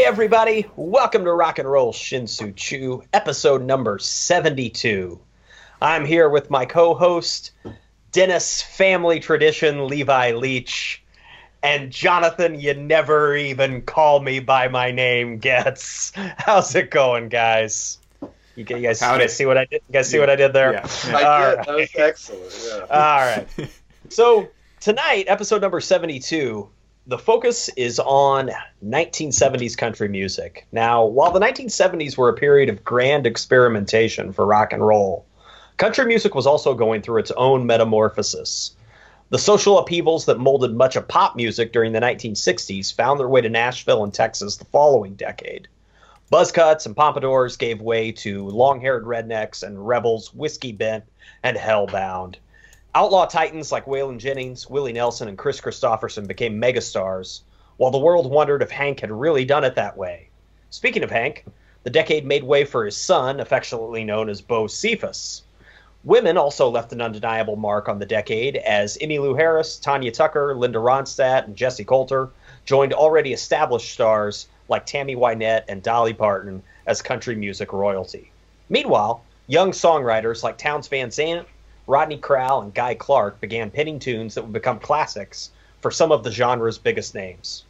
everybody, welcome to Rock and Roll Shin-Soo, episode number 72. I'm here with my co-host, Dennis Family Tradition Levi Leach, and Jonathan, you never even call me by my name, Getz. How's it going, guys? You guys see what I did? You guys see what I did there? Yeah. I did. That was excellent. Yeah. All right. So tonight, episode number 72, the focus is on 1970s country music. Now, while the 1970s were a period of grand experimentation for rock and roll, country music was also going through its own metamorphosis. The social upheavals that molded much of pop music during the 1960s found their way to Nashville and Texas the following decade. Buzzcuts and pompadours gave way to long-haired rednecks and rebels, whiskey bent and hellbound. Outlaw titans like Waylon Jennings, Willie Nelson, and Chris Christopherson became megastars, while the world wondered if Hank had really done it that way. Speaking of Hank, the decade made way for his son, affectionately known as Bo Cephas. Women also left an undeniable mark on the decade as Emmylou Harris, Tanya Tucker, Linda Ronstadt, and Jessie Coulter joined already established stars like Tammy Wynette and Dolly Parton as country music royalty. Meanwhile, young songwriters like Townes Van Zandt, Rodney Crowell, and Guy Clark began penning tunes that would become classics for some of the genre's biggest names.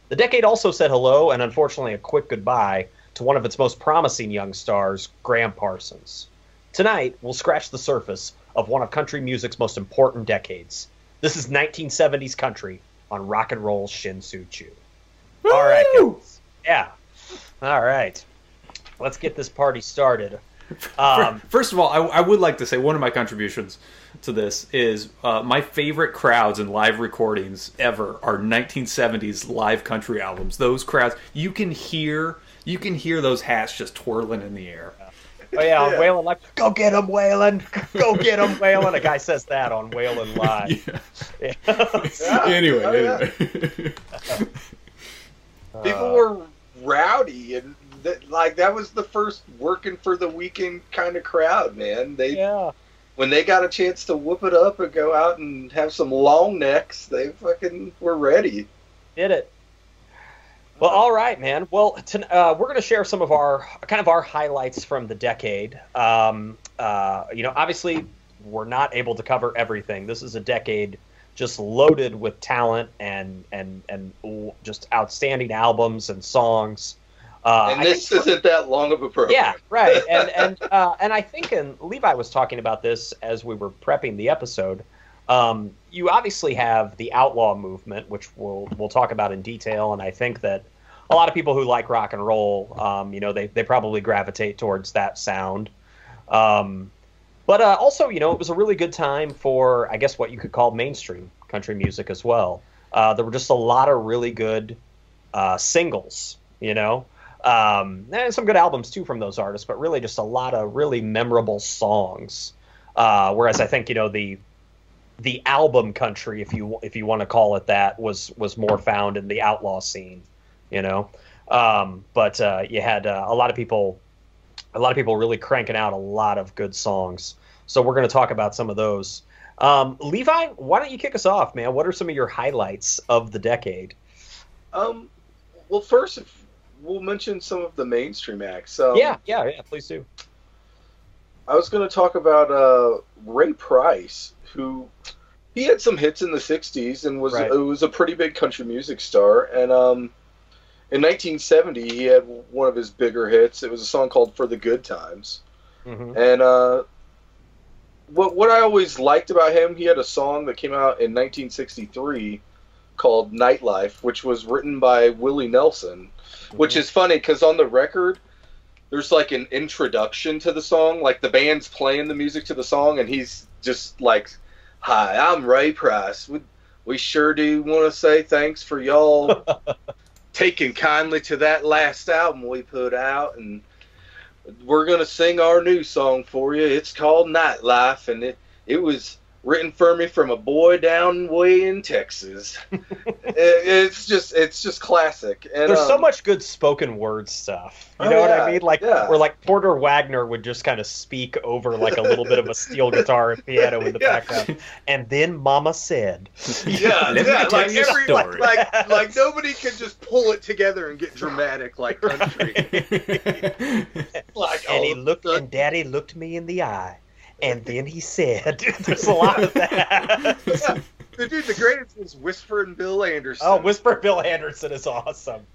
The decade also said hello, and unfortunately a quick goodbye, to one of its most promising young stars, Graham Parsons. Tonight, we'll scratch the surface of one of country music's most important decades. This is 1970s country on Rock and Roll Shin-Soo. All right, guys. Yeah. All right. Let's get this party started. First of all, I would like to say one of my contributions to this is my favorite crowds and live recordings ever are 1970s live country albums. Those crowds, you can hear those hats just twirling in the air. Oh yeah, on Waylon Live. Go get him, Waylon! Go get him, Waylon! A guy says that on Waylon Live. Yeah. Anyway. People were rowdy, and that was the first working for the weekend kind of crowd, man. When they got a chance to whoop it up and go out and have some long necks, they fucking were ready. Did it. Well, all right, man. Well, we're going to share some of our highlights from the decade. Obviously, we're not able to cover everything. This is a decade just loaded with talent and just outstanding albums and songs. And this isn't that long of a program. Yeah, right. And I think, and Levi was talking about this as we were prepping the episode. You obviously have the outlaw movement, which we'll talk about in detail, and I think that a lot of people who like rock and roll, they probably gravitate towards that sound. But also, it was a really good time for, I guess, what you could call mainstream country music as well. There were just a lot of really good singles, and some good albums too from those artists, but really just a lot of really memorable songs. Whereas I think, the album country, if you want to call it that, was more found in the outlaw scene, But you had a lot of people really cranking out a lot of good songs. So we're going to talk about some of those. Levi, why don't you kick us off, man? What are some of your highlights of the decade? Well, first, we'll mention some of the mainstream acts. Yeah, please do. I was going to talk about Ray Price, who he had some hits in the 60s and was a pretty big country music star. And in 1970, he had one of his bigger hits. It was a song called For the Good Times. Mm-hmm. And what I always liked about him, he had a song that came out in 1963 called Nightlife, which was written by Willie Nelson, which is funny because on the record, there's like an introduction to the song, like the band's playing the music to the song, and he's just like, "Hi, I'm Ray Price. We sure do want to say thanks for y'all taking kindly to that last album we put out, and we're going to sing our new song for you. It's called Nightlife, and it was written for me from a boy down way in Texas. It's just classic. And, there's so much good spoken word stuff. You know what I mean? Like where like Porter Wagoner would just kind of speak over like a little bit of a steel guitar and piano in the background. And then Mama said, like nobody can just pull it together and get dramatic like country. And he looked, and Daddy looked me in the eye. And then he said, there's a lot of that. Dude, the greatest was Whisperin' Bill Anderson. Oh, Whisperin' Bill Anderson is awesome.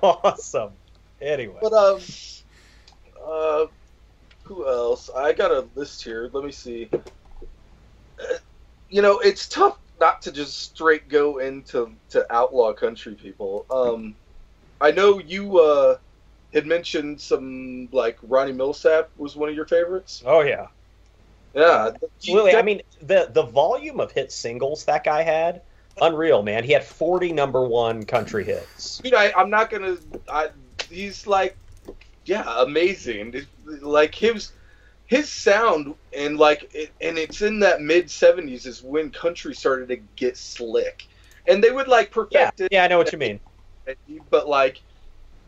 Awesome. Anyway. But, who else? I got a list here. Let me see. It's tough not to just straight go into outlaw country people. I know you had mentioned some, like, Ronnie Milsap was one of your favorites. Oh, yeah. Yeah. Willie, I mean, the volume of hit singles that guy had, unreal, man. He had 40 #1 country hits. Dude, I'm not going to... He's, like, amazing. Like, his sound, and, like, and it's in that mid-'70s is when country started to get slick. And they would, like, perfect it. Yeah, I know what you mean. But, like,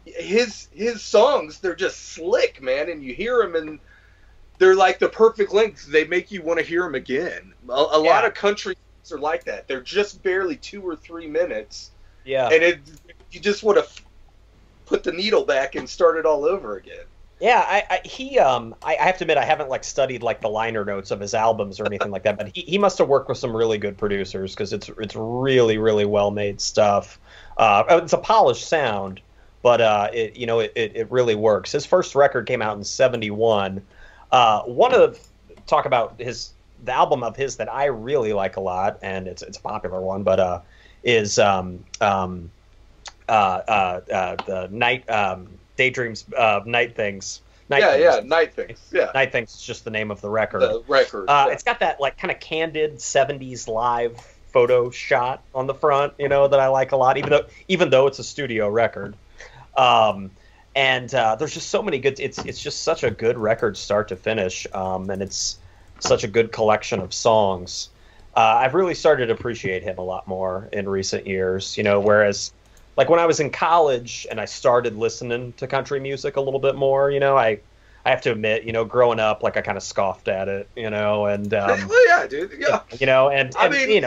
his songs, they're just slick, man, and you hear them, and they're like the perfect length. They make you want to hear them again. A lot of country songs are like that. They're just barely 2 or 3 minutes. Yeah. And you just want to put the needle back and start it all over again. Yeah, I have to admit I haven't like studied like the liner notes of his albums or anything like that, but he must have worked with some really good producers because it's really, really well made stuff. It's a polished sound, but it really works. His first record came out in '71. Talk about the album of his that I really like a lot, and it's a popular one, but is the Night Daydreams, Night Things. Night Things. Yeah, Night Things is just the name of the record. The record. It's got that like kind of candid '70s live photo shot on the front, that I like a lot, even though it's a studio record. And there's just so many good. It's just such a good record, start to finish, and it's such a good collection of songs. I've really started to appreciate him a lot more in recent years. Whereas, like when I was in college and I started listening to country music a little bit more, I have to admit, growing up, like I kind of scoffed at it, and well, yeah, dude, yeah, and I mean,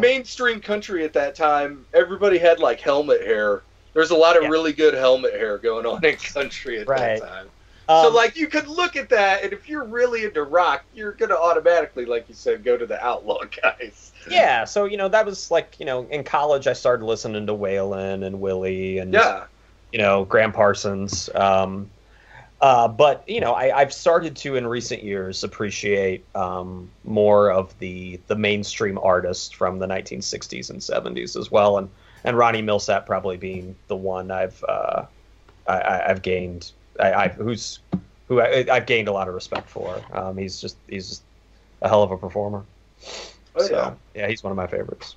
mainstream country at that time, everybody had like helmet hair. There's a lot of really good helmet hair going on in country at that time. So, like, you could look at that, and if you're really into rock, you're going to automatically, like you said, go to the outlaw guys. Yeah, so, that was, like, in college I started listening to Waylon and Willie and, Graham Parsons. But, I've started to, in recent years, appreciate more of the mainstream artists from the 1960s and 70s as well, and Ronnie Milsap probably being the one I've gained I've gained a lot of respect for. He's just a hell of a performer. Yeah, he's one of my favorites.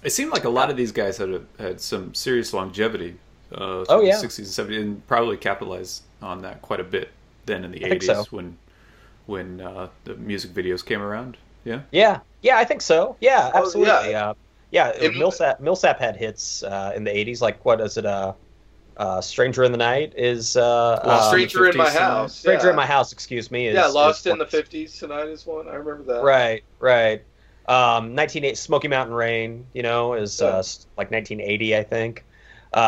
It seemed like a lot of these guys had some serious longevity. The 60s and 70s, and probably capitalized on that quite a bit then in the 80s when the music videos came around. Yeah, I think so. Yeah, absolutely. Milsap had hits in the 80s. Like, what is it? Stranger in the Night is Stranger in My House. Stranger in My House, excuse me. Lost in the 50s Tonight is one. I remember that. Right. 1980 Smoky Mountain Rain, is like 1980, I think. He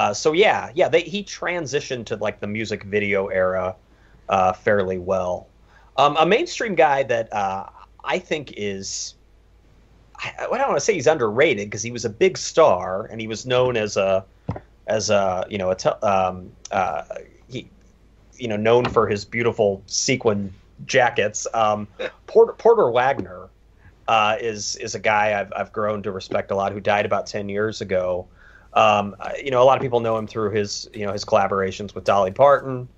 transitioned to like the music video era fairly well. A mainstream guy that I think is, I don't want to say he's underrated because he was a big star and he was known as known for his beautiful sequin jackets. Porter Wagoner is a guy I've grown to respect a lot, who died about 10 years ago. A lot of people know him through his collaborations with Dolly Parton,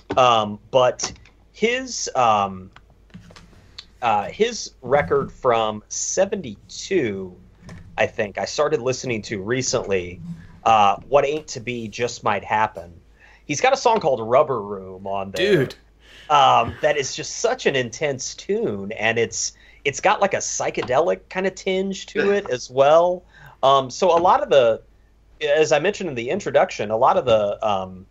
but his record from '72, I think I started listening to recently. What Ain't to Be Just Might Happen. He's got a song called Rubber Room on there. Dude, that is just such an intense tune, and it's got like a psychedelic kind of tinge to it as well. So a lot of as I mentioned in the introduction, a lot of the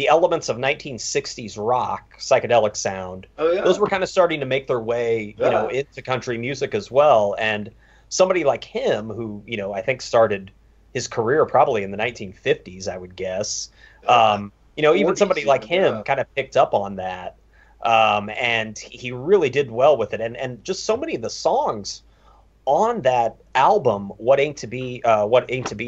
elements of 1960s rock, psychedelic sound, those were kind of starting to make their way, into country music as well. And somebody like him, who, I think started his career probably in the 1950s, I would guess. Even somebody like him kind of picked up on that. And he really did well with it. And just so many of the songs on that album, What Ain't to Be,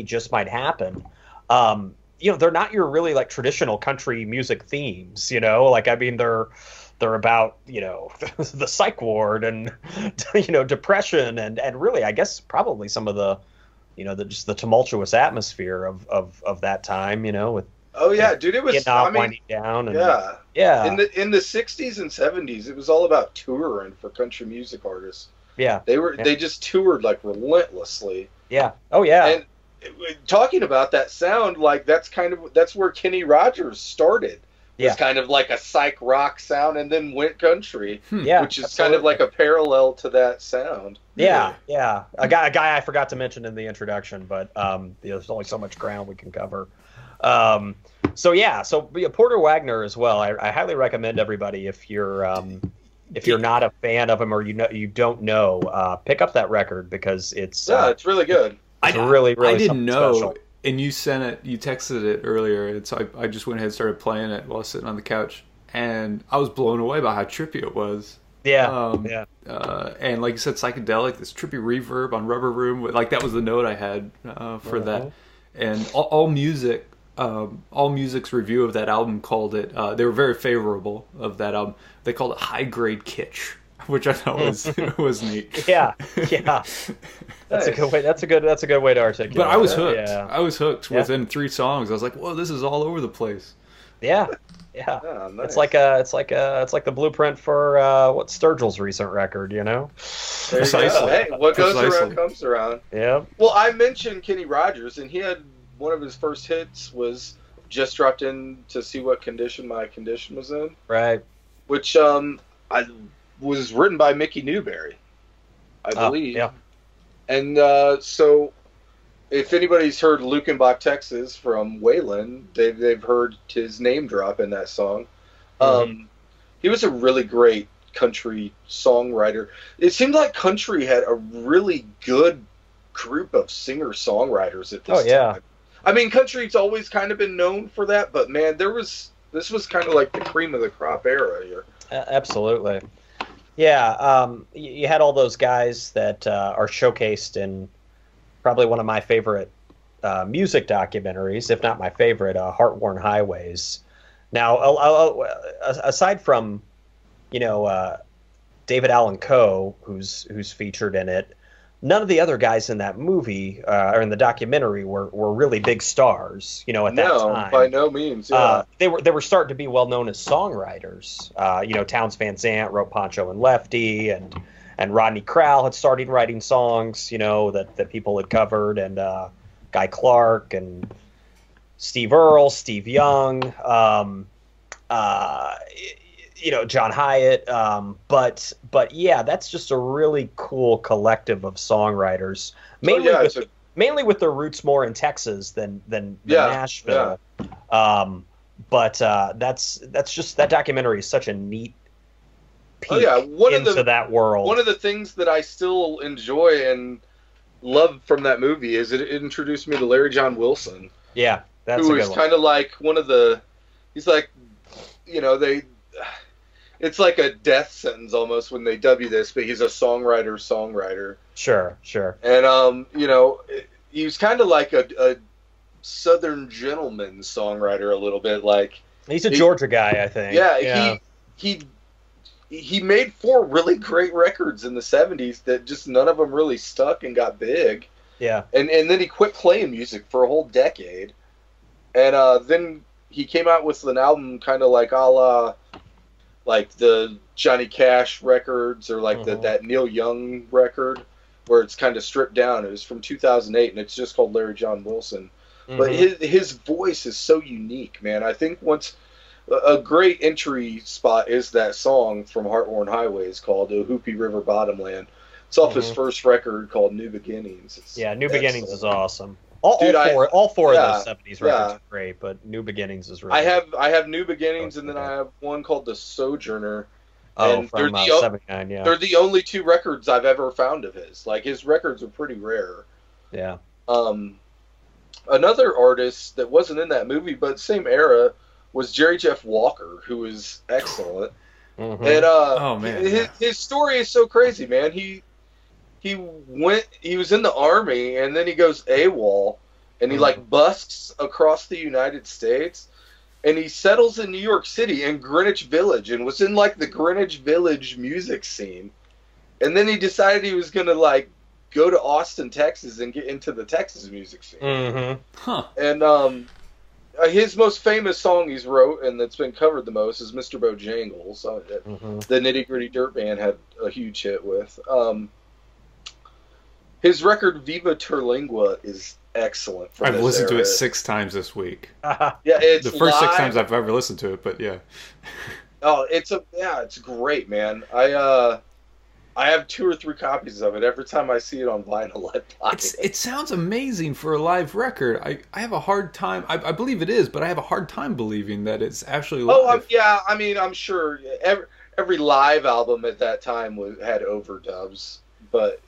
Just Might Happen, they're not your really like traditional country music themes, they're about, the psych ward and, depression and really, I guess, probably some of the, just the tumultuous atmosphere of that time, with dude, it was winding down. And, In the 60s and 70s, it was all about touring for country music artists. Yeah. They just toured like relentlessly. Yeah. Oh yeah. And talking about that sound, like that's where Kenny Rogers started. It was kind of like a psych rock sound and then went country. Yeah. Which is kind of like a parallel to that sound. Yeah. A guy I forgot to mention in the introduction, but there's only so much ground we can cover. So Porter Wagoner as well. I highly recommend everybody, if you're not a fan of him or you don't know, pick up that record because it's really good. It's really I didn't know, special. And you texted it earlier, and so I just went ahead and started playing it while sitting on the couch, and I was blown away by how trippy it was. Yeah, and like you said, psychedelic, this trippy reverb on Rubber Room, like that was the note I had for that, and all music's review of that album called it. They were very favorable of that album. They called it high grade kitsch, which I thought was neat. Yeah. That's a good way. That's a good way to articulate. But I was hooked. Yeah. I was hooked within 3 songs. I was like, "Whoa, this is all over the place." Yeah. Oh, nice. It's like the blueprint for what Sturgill's recent record, Precisely. Hey, what goes Precisely. around comes around. Yeah. Well, I mentioned Kenny Rogers, and he had one of his first hits was "Just Dropped In to See What Condition My Condition Was In," Right. which was written by Mickey Newberry, I believe. Yeah. And so, if anybody's heard Lukenbach, Texas from Waylon, they've heard his name drop in that song. He was a really great country songwriter. It seemed like country had a really good group of singer-songwriters at this time. I mean, country's always kind of been known for that, but man, this was kind of like the cream of the crop era here. Absolutely. Yeah, you had all those guys that are showcased in probably one of my favorite music documentaries, if not my favorite, Heart-Worn Highways. Now, aside from, David Allan Coe, who's featured in it, none of the other guys in that movie or in the documentary were really big stars, at that time. No, by no means. Yeah. They were starting to be well known as songwriters. Townes Van Zandt wrote Poncho and Lefty, and Rodney Crowell had started writing songs, that people had covered, and Guy Clark and Steve Earle, Steve Young, John Hyatt, but yeah, that's just a really cool collective of songwriters, mainly with their roots more in Texas than Nashville. Yeah. But that's just, that documentary is such a neat peek into that world. One of the things that I still enjoy and love from that movie is it introduced me to Larry John Wilson. Yeah, that's who is kind of like one of the. He's like, it's like a death sentence almost when they dub you this, but he's a songwriter. Sure. And he was kind of like a Southern gentleman songwriter a little bit. Like he's a Georgia guy, I think. Yeah. He made 4 really great records in the 70s that just none of them really stuck and got big. Yeah. And then he quit playing music for a whole decade. And then he came out with an album kind of like a la like the Johnny Cash records or like that Neil Young record where it's kind of stripped down. It was from 2008 and it's just called Larry John Wilson. But his voice is so unique, man. I think once a great entry spot is that song from Heartworn Highways called "O Hoopy River Bottomland." It's off his first record called New Beginnings. It's New Beginnings is awesome. All four of those 70s records are great, but New Beginnings is really I have New Beginnings, and then I have one called The Sojourner. And from 79, yeah. They're the only two records I've ever found of his. Like, his records are pretty rare. Yeah. Another artist that wasn't in that movie, but same era, was Jerry Jeff Walker, who was excellent. And his story is so crazy, man. He was in the army, and then he goes AWOL, and he like busks across the United States, and he settles in New York City in Greenwich Village, and was in like the Greenwich Village music scene. And then he decided he was gonna like go to Austin, Texas, and get into the Texas music scene. And his most famous song he's wrote, and that's been covered the most, is Mr. Bojangles. The Nitty Gritty Dirt Band had a huge hit with. His record Viva Terlingua is excellent. I've listened to it 6 times this week. It's the first live. 6 times I've ever listened to it, but yeah. It's great, man. I have 2 or 3 copies of it. Every time I see it on vinyl, I buy it. It sounds amazing for a live record. I have a hard time. I believe it is, but I have a hard time believing that it's actually live. I mean, I'm sure every live album at that time had overdubs, but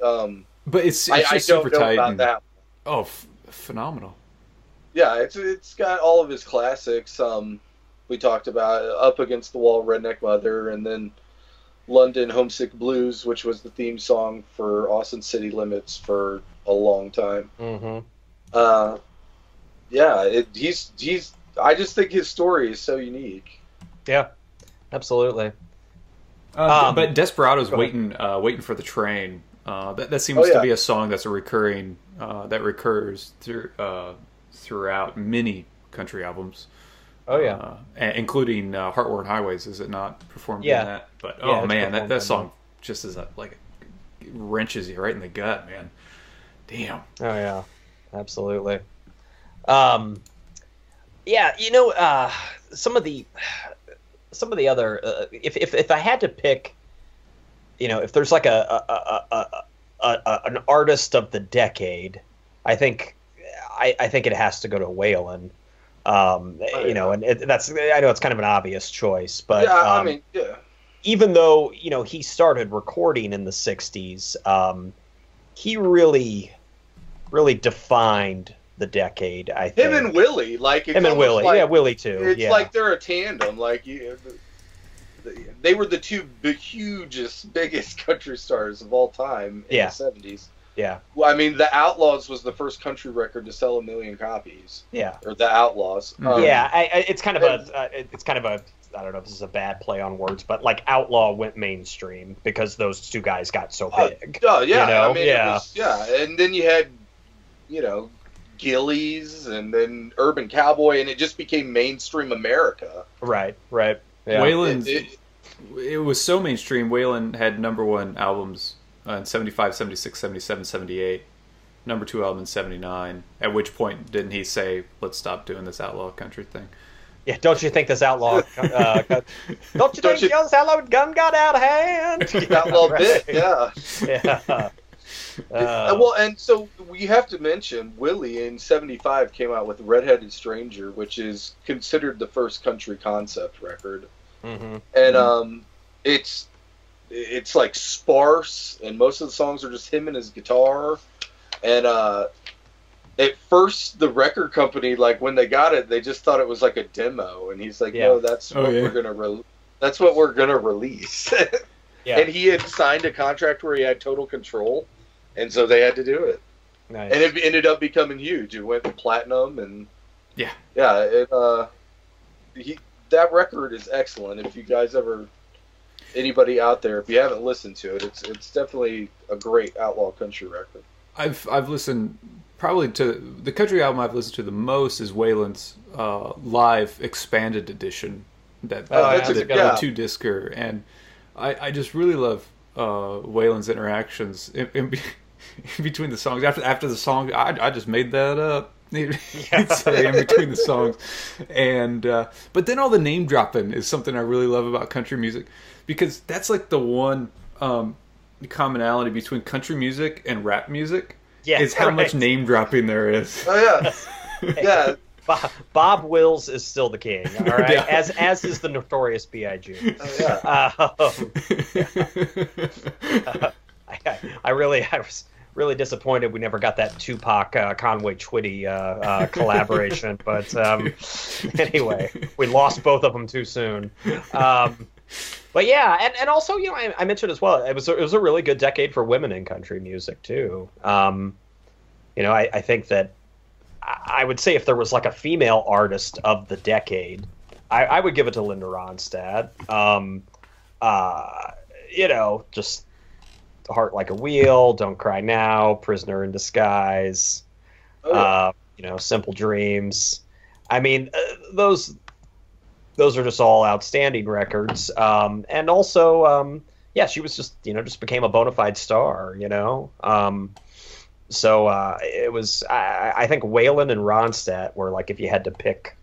it's I just don't super know tight. About that. Oh, phenomenal. Yeah, it's got all of his classics. We talked about Up Against the Wall, Redneck Mother, and then London Homesick Blues, which was the theme song for Austin City Limits for a long time. I just think his story is so unique. Yeah, absolutely. But Desperado's waiting for the train. That seems to be a song that's a recurring that recurs throughout many country albums. Oh yeah, including Heartworn Highways. Is it not performed in that? But that song just is like it wrenches you right in the gut, man. Damn. Oh yeah, absolutely. Some of the other if I had to pick, if there's like an artist of the decade, I think it has to go to Waylon. And that's, I know it's kind of an obvious choice, but even though he started recording in the 60s, he really defined the decade. I think him and Willie, Willie too. It's like they're a tandem. Like they were the 2 biggest country stars of all time in the 70s. Yeah. Well, I mean, The Outlaws was the first country record to sell 1 million copies. Yeah. Or The Outlaws. It's kind of a I don't know if this is a bad play on words, but like Outlaw went mainstream because those 2 guys got so big. And then you had, Gillies and then Urban Cowboy, and it just became mainstream America. Right. Yeah. Waylon's it was so mainstream. Waylon had #1 albums in 75, 76, 77, 78. #2 album in 79. At which point didn't he say, "Let's stop doing this outlaw country thing"? Yeah, don't you think this outlaw? Don't you think this outlaw gun got out of hand? Outlaw bit, yeah. Yeah. And so we have to mention Willie in 75 came out with Redheaded Stranger, which is considered the first country concept record. And it's like sparse, and most of the songs are just him and his guitar. And at first, the record company, like when they got it, they just thought it was like a demo, and he's like, "No, that's what we're gonna release." And he had signed a contract where he had total control, and so they had to do it. Nice. And it ended up becoming huge. It went platinum, and that record is excellent. If you guys anybody out there, if you haven't listened to it, it's definitely a great outlaw country record. I've listened probably to the country album I've listened to the most is Waylon's live expanded edition. That's a 2-discer, and I just really love Waylon's interactions in between the songs. After the song, I just made that up. He'd say in between the songs. And but then all the name dropping is something I really love about country music, because that's like the one commonality between country music and rap music is how much name dropping there is. Oh yeah, yeah. Bob Wills is still the king, all right. Yeah. As is the Notorious B.I.G. Oh, yeah. I was really disappointed we never got that Tupac Conway Twitty collaboration, but anyway, we lost both of them too soon. But yeah, and also, you know, I mentioned as well, it was a really good decade for women in country music too. You know, I think that I would say if there was like a female artist of the decade, I would give it to Linda Ronstadt. You know, just Heart Like a Wheel, Don't Cry Now, Prisoner in Disguise, you know, Simple Dreams. I mean, those are just all outstanding records. And also, yeah, she was just became a bona fide star, you know. So it was, I think Waylon and Ronstadt were like, if you had to pick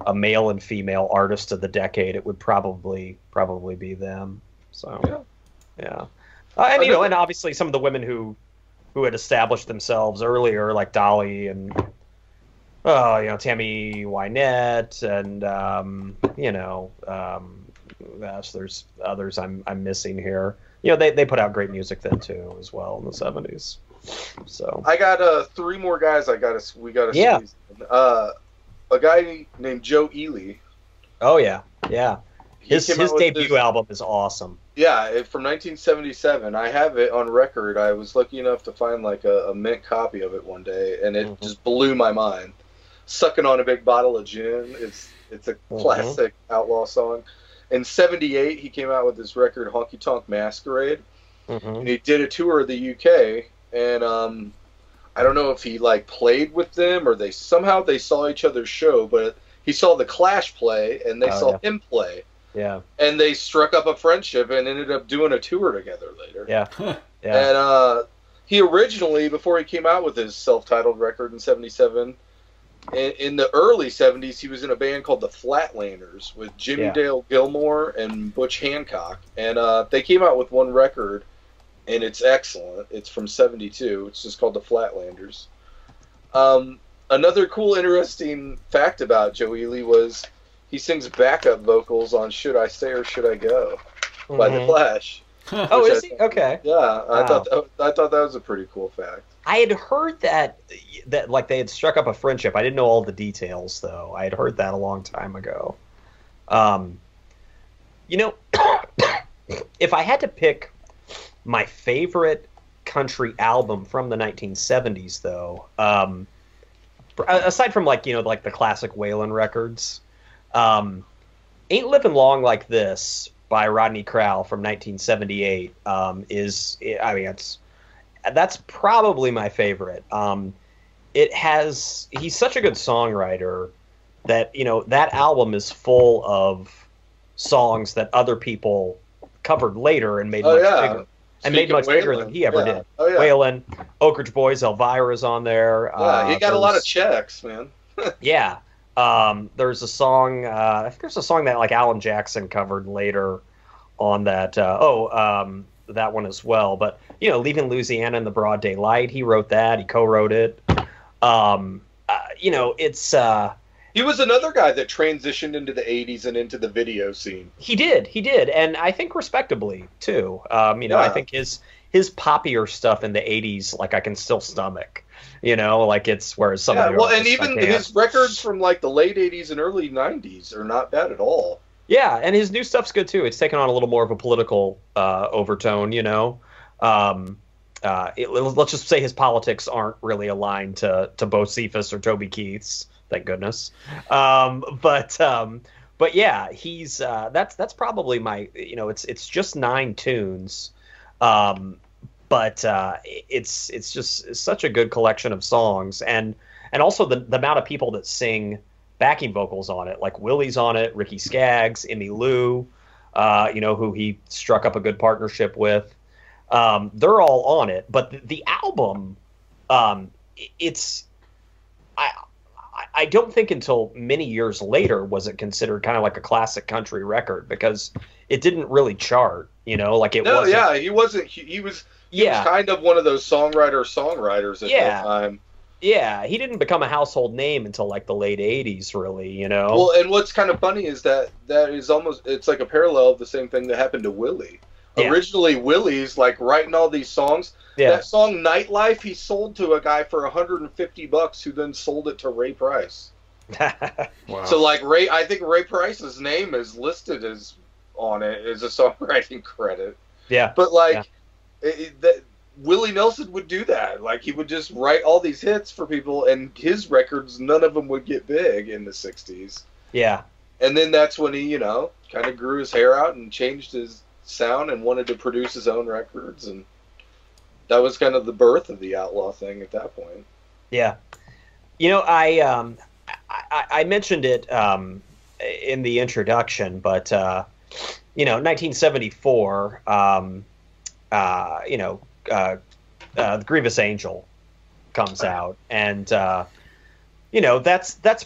a male and female artist of the decade, it would probably be them. So, yeah. And you know, and obviously some of the women who had established themselves earlier, like Dolly and you know, Tammy Wynette, and you know, gosh, there's others I'm missing here. You know, they put out great music then too, as well, in the 70s. So I got 3 more guys. We gotta squeeze in. A guy named Joe Ely. Oh yeah. His debut album is awesome. Yeah, from 1977. I have it on record. I was lucky enough to find like a mint copy of it one day, and it just blew my mind. Sucking on a Big Bottle of Gin. It's a classic outlaw song. In 78, he came out with this record, Honky Tonk Masquerade, and he did a tour of the UK. And I don't know if he like played with them or they saw each other's show, but he saw the Clash play and they saw him play. Yeah. And they struck up a friendship and ended up doing a tour together later. Yeah. And he originally, before he came out with his self-titled record in 77, in the early 70s, he was in a band called the Flatlanders with Jimmy Dale Gilmore and Butch Hancock. And they came out with one record, and it's excellent. It's from 72. It's just called the Flatlanders. Another cool, interesting fact about Joe Ely was he sings backup vocals on Should I Stay or Should I Go by The Clash. Oh, is he? Okay. Yeah, I thought that was a pretty cool fact. I had heard that like they had struck up a friendship. I didn't know all the details, though. I had heard that a long time ago. You know, if I had to pick my favorite country album from the 1970s, though, aside from like, you know, like the classic Waylon records, Ain't Living Long Like This by Rodney Crowell from 1978 that's probably my favorite. He's such a good songwriter that, you know, that album is full of songs that other people covered later and made much bigger. And made much bigger than he ever did. Oh, yeah. Waylon, Oak Ridge Boys, Elvira's on there. Yeah, he got a lot of checks, man. Yeah. There's a song, I think there's a song that like Alan Jackson covered later on that. That one as well. But, you know, Leaving Louisiana in the Broad Daylight, he wrote that. He co-wrote it. You know, it's... he was another guy that transitioned into the 80s and into the video scene. He did. And I think respectably, too. You know, I think his poppier stuff in the 80s, like, I can still stomach. You know, like it's whereas some of the and even his records from like the late 80s and early 90s are not bad at all. Yeah, and his new stuff's good too. It's taken on a little more of a political overtone, you know. Let's just say his politics aren't really aligned to Bo Cephas or Toby Keith's, thank goodness. But yeah, he's that's probably my, you know, it's just 9 tunes. But it's just such a good collection of songs, and also the amount of people that sing backing vocals on it, like Willie's on it, Ricky Skaggs, Emmy Lou, you know, who he struck up a good partnership with. They're all on it, but the album, I don't think until many years later was it considered kind of like a classic country record, because it didn't really chart, like it wasn't. No, yeah, he wasn't. He was kind of one of those songwriters at that time. Yeah, he didn't become a household name until like the late 80s, really, Well, and what's kind of funny is that is it's like a parallel of the same thing that happened to Willie. Yeah. Originally, Willie's like writing all these songs. Yeah. That song "Nightlife" he sold to a guy for $150, who then sold it to Ray Price. Wow. So like I think Ray Price's name is listed on it as a songwriting credit. Yeah. But Willie Nelson would do that. Like, he would just write all these hits for people, and his records, none of them would get big in the 60s. Yeah. And then that's when he, kind of grew his hair out and changed his sound and wanted to produce his own records, and that was kind of the birth of the outlaw thing at that point. Yeah. I mentioned it in the introduction, but 1974, the Grievous Angel comes out, and that's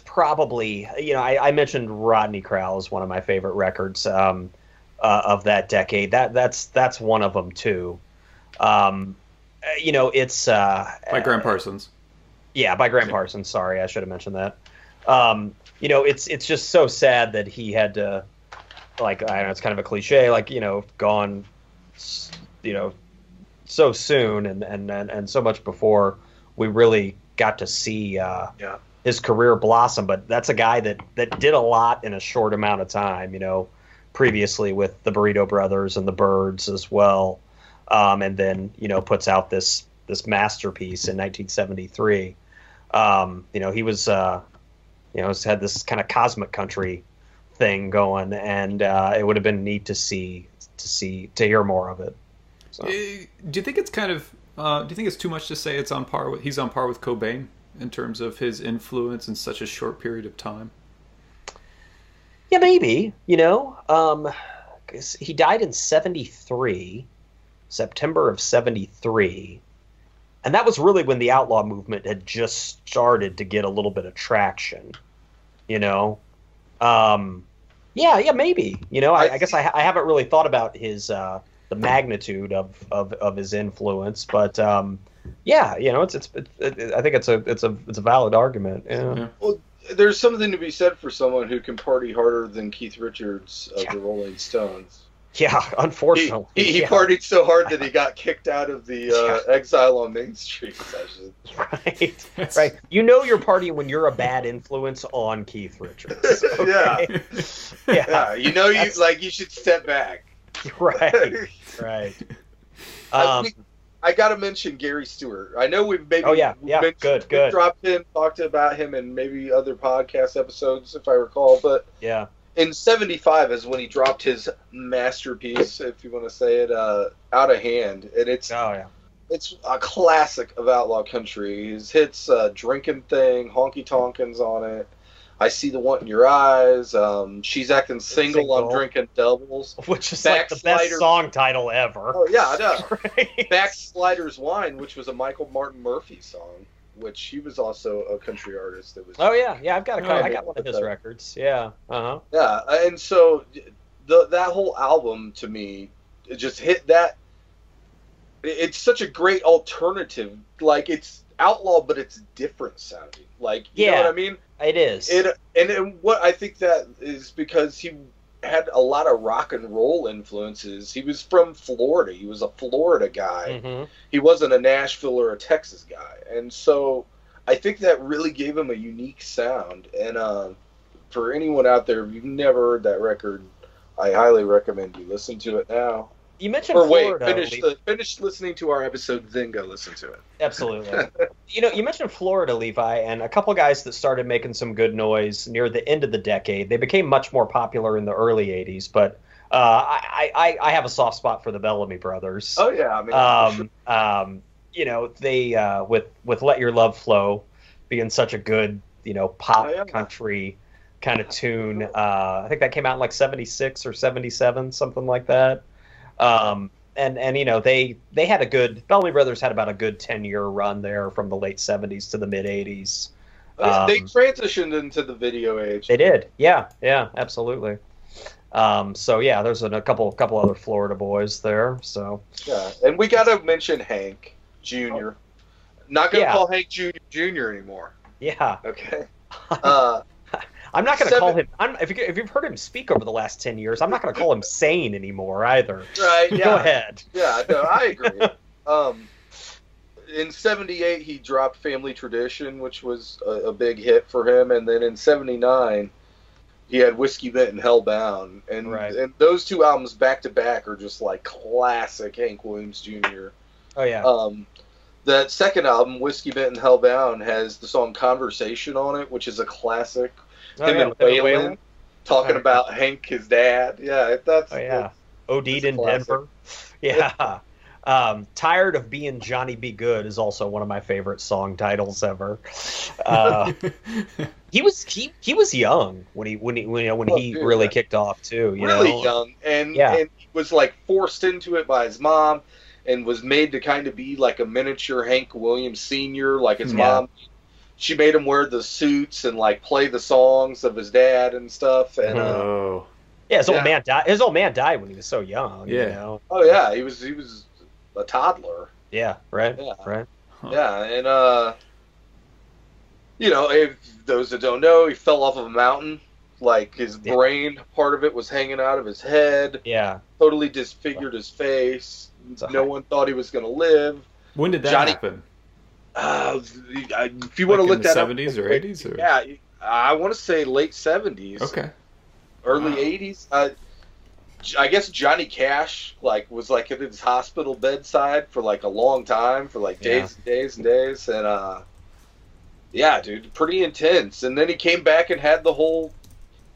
probably, I mentioned Rodney Crowell is one of my favorite records of that decade. That's one of them too. It's by Graham Parsons. Yeah, by Graham Parsons. Sorry, I should have mentioned that. It's just so sad that he had to, like, I don't know, it's kind of a cliche, like, gone, so soon and so much before we really got to see his career blossom. But that's a guy that did a lot in a short amount of time, previously with the Burrito Brothers and the Byrds as well. And then, puts out this masterpiece in 1973. He was, had this kind of cosmic country thing going, and it would have been neat to hear more of it. So. Do you think it's kind of? Do you think it's too much to say he's on par with Cobain in terms of his influence in such a short period of time? Yeah, maybe. He died in 73, September of 73, and that was really when the outlaw movement had just started to get a little bit of traction. Yeah, maybe. I guess I haven't really thought about his. The magnitude of his influence, but I think it's a valid argument. Yeah. Well, there's something to be said for someone who can party harder than Keith Richards of the Rolling Stones. Yeah, unfortunately, he partied so hard that he got kicked out of the Exile on Main Street session. Right. You're partying when you're a bad influence on Keith Richards. Okay? Yeah. You should step back. Right. I got to mention Gary Stewart. I know we've maybe good. dropped him, talked about him in maybe other podcast episodes, if I recall. But in 75 is when he dropped his masterpiece, if you want to say it, Out of Hand, and it's a classic of outlaw country. His hits, Drinking Thing, Honky Tonkin's on it. I See the Want in Your Eyes. She's Acting Single. I'm Drinking Doubles. Which is like the best song title ever. Oh, yeah, I know. Right. Backsliders Wine, which was a Michael Martin Murphey song, which he was also a country artist. That was. Oh, yeah. Yeah, I got one of his records. Yeah. Uh-huh. Yeah, and so that whole album, to me, it just hit that. It's such a great alternative. Like, it's outlaw, but it's different sounding. Like, you know what I mean? It is. And what I think that is because he had a lot of rock and roll influences. He was from Florida. He was a Florida guy. Mm-hmm. He wasn't a Nashville or a Texas guy. And so I think that really gave him a unique sound. And for anyone out there, if you've never heard that record, I highly recommend you listen to it now. You mentioned Florida. Finish listening to our episode, then go listen to it. Absolutely. You mentioned Florida, Levi, and a couple guys that started making some good noise near the end of the decade. They became much more popular in the early 80s, but I have a soft spot for the Bellamy Brothers. Oh, yeah. I mean, they, with Let Your Love Flow being such a good, pop country kind of tune. I think that came out in like 76 or 77, something like that. They had Bellamy Brothers had about a good 10-year run there from the late 70s to the mid 80s. They transitioned into the video age. They did. Yeah, absolutely. So yeah, there's a couple other Florida boys there. So yeah, and we got to mention Hank Jr. Not gonna call Hank Jr. anymore. Yeah. Okay. I'm not going to call him. If you've heard him speak over the last 10 years, I'm not going to call him sane anymore either. Right. Yeah. Go ahead. Yeah. No, I agree. In '78, he dropped Family Tradition, which was a big hit for him, and then in '79, he had Whiskey Bent and Hellbound, and those two albums back to back are just like classic Hank Williams Jr. Oh yeah. That second album, Whiskey Bent and Hellbound, has the song Conversation on it, which is a classic. Him and Waylon talking about Hank, his dad. Yeah, that's. Oh yeah. OD'd in Denver. Yeah. Tired of Being Johnny Be Good is also one of my favorite song titles ever. He was young when he really kicked off too. Really young, and he was like forced into it by his mom, and was made to kind of be like a miniature Hank Williams Sr. Like his mom, she made him wear the suits and like play the songs of his dad and stuff. And his old man died. His old man died when he was so young. Yeah. You know? Oh yeah, he was a toddler. Yeah. Right. Yeah. Right. Huh. Yeah, and if those that don't know, he fell off of a mountain. Like his brain, part of it was hanging out of his head. Yeah. Totally disfigured his face. No one thought he was going to live. When did that happen? If you want to look that up, 70s or 80s? Or? Yeah, I want to say late 70s. Okay. Early 80s. I guess Johnny Cash was at his hospital bedside for like a long time, for like days and days and days, and yeah, dude, pretty intense. And then he came back and had the whole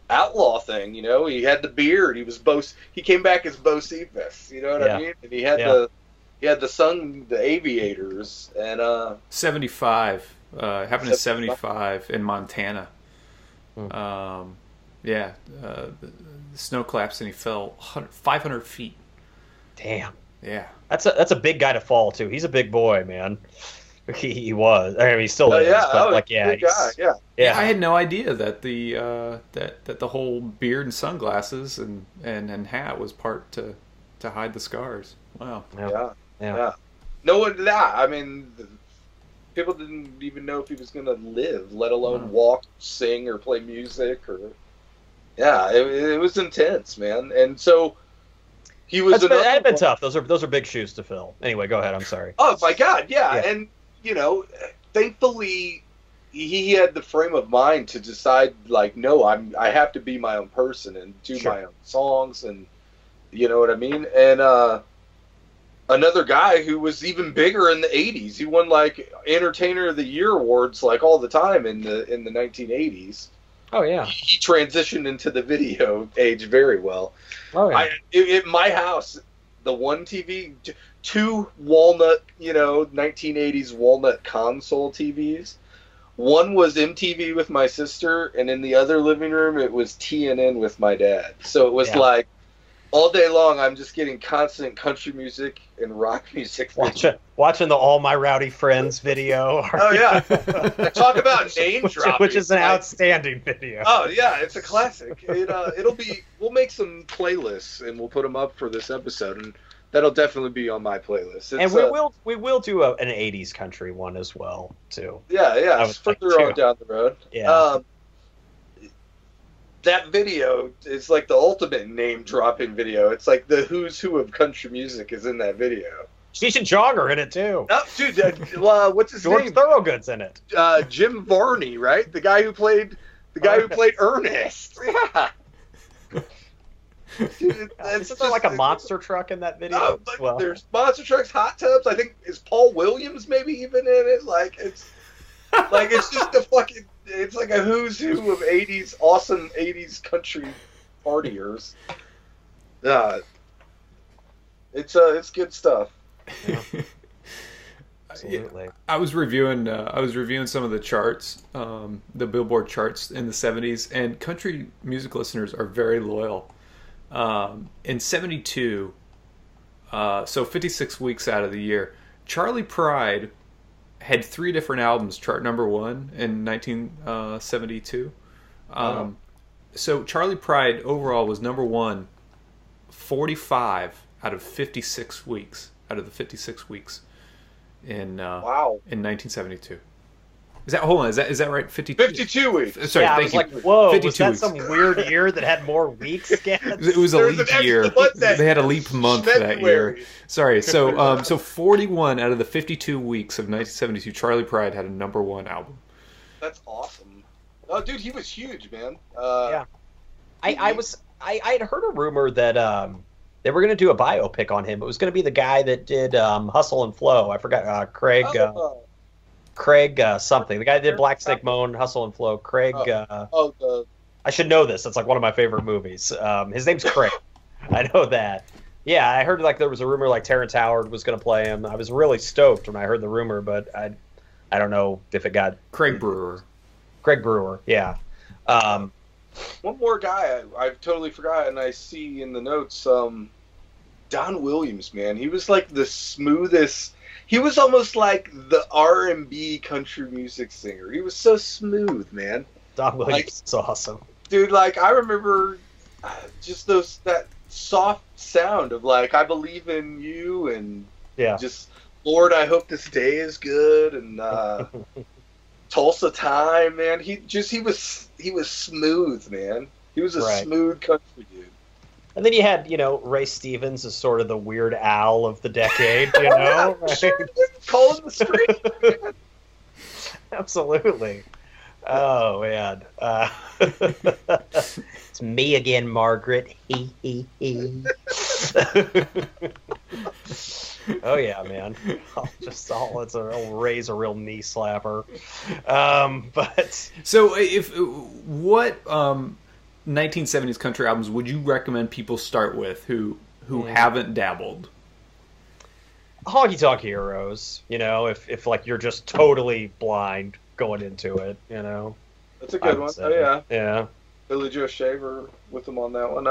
outlaw thing. He had the beard. He came back as Bo Cephas. You know what I mean? And he had the son, the Aviators, and 75. Happened in 75 in Montana. The snow collapsed and he fell 500 feet. Damn. Yeah. That's a big guy to fall too. He's a big boy, man. He was. I mean, he still is. But big guy. Yeah. I had no idea that the whole beard and sunglasses and hat was part to hide the scars. Wow. Yeah. No one did that. I mean, people didn't even know if he was going to live, let alone walk, sing, or play music. Yeah, it was intense, man. And so he was. That had been tough. Those are big shoes to fill. Anyway, go ahead. I'm sorry. Oh my God, yeah. And thankfully, he had the frame of mind to decide, like, no, I have to be my own person and do my own songs, and you know what I mean. And another guy who was even bigger in the 80s. He won like Entertainer of the Year awards like all the time in the 1980s. Oh yeah. He transitioned into the video age very well. Oh yeah. At my house, the one TV, two walnut, 1980s walnut console TVs. One was MTV with my sister, and in the other living room it was TNN with my dad. So it was like all day long, I'm just getting constant country music and rock music. Watching the All My Rowdy Friends video. Oh, yeah. Talk about name dropping. Which is an outstanding video. Oh, yeah. It's a classic. We'll make some playlists, and we'll put them up for this episode, and that'll definitely be on my playlist. And we will do an 80s country one as well, too. Yeah. It's further on down the road. Yeah. That video is like the ultimate name-dropping video. It's like the who's who of country music is in that video. Cheech and Chong are in it, too. Oh, dude, what's his name? George Thorogood's in it. Jim Varney, right? The guy who played Ernest. Yeah. Dude, isn't there like a monster truck in that video? There's monster trucks, hot tubs. I think is Paul Williams maybe even in it. It's just a fucking. It's like a who's who of awesome 80s country partiers. It's good stuff. Yeah. Absolutely. I was reviewing some of the charts, the Billboard charts in the 70s, and country music listeners are very loyal. In 72, so 56 weeks out of the year, Charlie Pride had 3 different albums chart #1 in 1972. So Charlie Pride overall was #1 45 out of 56 weeks. Out of the 56 weeks in Wow. in 1972. Is that right? 52 weeks. Sorry, yeah, I thank was you. like, whoa, 52 was that weeks. some weird year that had more weeks? It was a There was leap an year. extra month that They had a leap month that year. February. Sorry. So 41 out of the 52 weeks of 1972, Charlie Pride had a #1 album. That's awesome. Oh, dude, he was huge, man. Yeah. I had heard a rumor that they were going to do a biopic on him. It was going to be the guy that did Hustle and Flow. I forgot Craig something. The guy that did Black Snake Moan, Hustle and Flow. Craig. I should know this. It's like one of my favorite movies. His name's Craig. I know that. Yeah, I heard like there was a rumor like Terrence Howard was going to play him. I was really stoked when I heard the rumor, but I don't know if it got Craig Brewer. Craig Brewer. Yeah. One more guy I've totally forgotten. I see in the notes. Don Williams, man. He was like the smoothest. He was almost like the R&B country music singer. He was so smooth, man. Don Williams is awesome. Dude, like, I remember just that soft sound of, like, I believe in you, and just, Lord, I hope this day is good, and Tulsa Time, man. He was smooth, man. He was a smooth country dude. And then you had, Ray Stevens as sort of the Weird Al of the decade, Right? Calling the street. Absolutely. Oh, man. It's me again, Margaret. He. Oh, yeah, man. Ray's a real knee slapper. But So what 1970s country albums would you recommend people start with who haven't dabbled? Honky Tonk Heroes, if like you're just totally blind going into it, That's a good one. Oh, yeah. Yeah. Billy Joe Shaver with him on that one.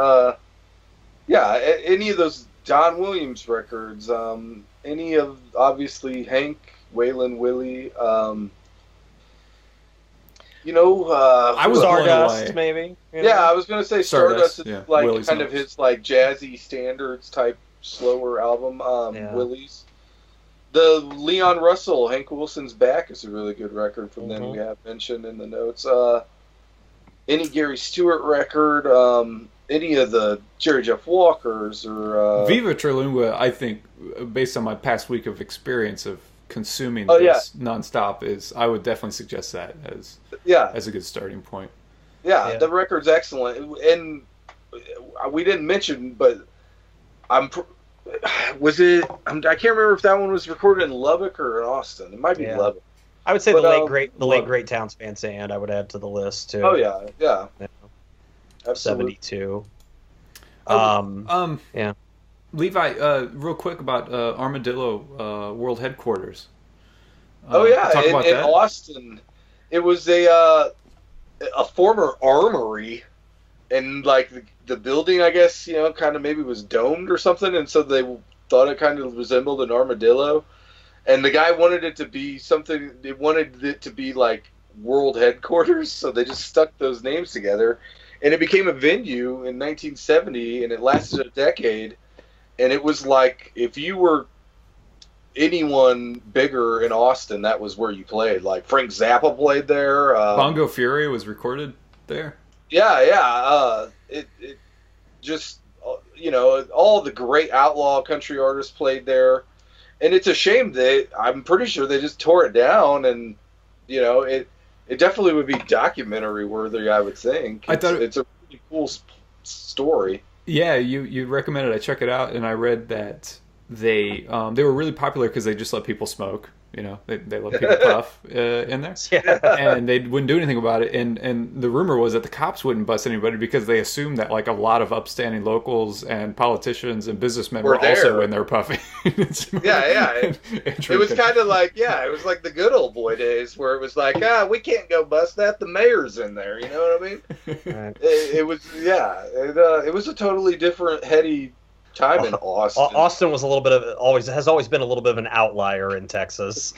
Any of those Don Williams records, any of, obviously, Hank, Waylon, Willie, I was Stardust, maybe. Yeah, I was gonna say Stardust is like Willie's kind of his like jazzy standards type slower album. Willie's. The Leon Russell, Hank Wilson's Back is a really good record from them. We have mentioned in the notes. Any Gary Stewart record, any of the Jerry Jeff Walkers, or Viva Terlingua, I think, based on my past week of experience of consuming this nonstop, I would definitely suggest that as a good starting point. Yeah, the record's excellent, and we didn't mention, but I can't remember if that one was recorded in Lubbock or in Austin. It might be Lubbock. I would say the late great Towns Van Sant I would add to the list too. Oh yeah. Absolutely. 72. Yeah. Levi, real quick about Armadillo World Headquarters. Talk about in Austin, it was a former armory, and like the building, I guess, kind of maybe was domed or something, and so they thought it kind of resembled an armadillo, and the guy wanted it to be something. They wanted it to be like World Headquarters, so they just stuck those names together, and it became a venue in 1970, and it lasted a decade. And it was like, if you were anyone bigger in Austin, that was where you played. Like, Frank Zappa played there. Bongo Fury was recorded there? Yeah. It just, all the great outlaw country artists played there. And it's a shame that I'm pretty sure they just tore it down. And, it definitely would be documentary worthy, I would think. It's a really cool story. Yeah, you recommended I check it out, and I read that they were really popular because they just let people smoke. They let people puff in there, and they wouldn't do anything about it. And the rumor was that the cops wouldn't bust anybody because they assumed that like a lot of upstanding locals and politicians and businessmen were also in there puffing. It was kind of like it was like the good old boy days where it was like we can't go bust that, the mayor's in there. You know what I mean? Right. It was it was a totally different heady time in Austin. Austin was a little bit of has always been a little bit of an outlier in Texas.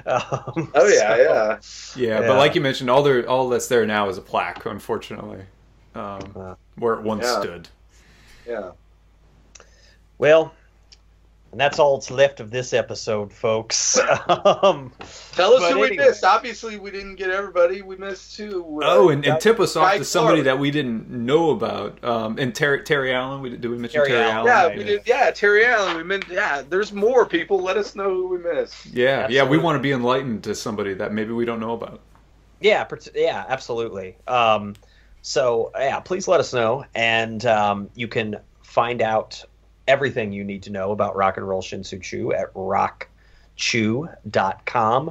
Yeah. But like you mentioned, all that's there now is a plaque, unfortunately, where it once stood. Yeah. Well, and that's all that's left of this episode, folks. Tell us who we missed. Obviously, we didn't get everybody. We missed two. And tip us off to somebody that we didn't know about. And Terry Allen. Did we mention Terry Allen? Yeah, we did. Yeah, Terry Allen. There's more people. Let us know who we missed. Yeah, absolutely. We want to be enlightened to somebody that maybe we don't know about. Yeah, absolutely. Please let us know, and you can find out everything you need to know about Rock and Roll Shin-Soo Choo at rockchew.com.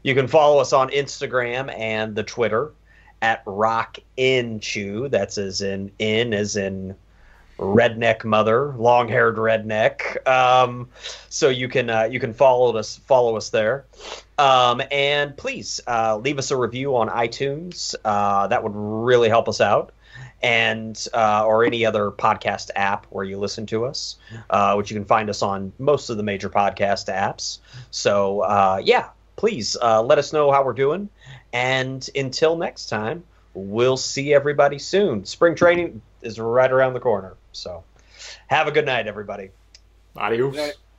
You can follow us on Instagram and the Twitter at rockinchew. That's as in redneck mother, long-haired redneck. So you can follow us there. And please leave us a review on iTunes. That would really help us out. And or any other podcast app where you listen to us, which you can find us on most of the major podcast apps. So, please let us know how we're doing. And until next time, we'll see everybody soon. Spring training is right around the corner. So have a good night, everybody. Adios.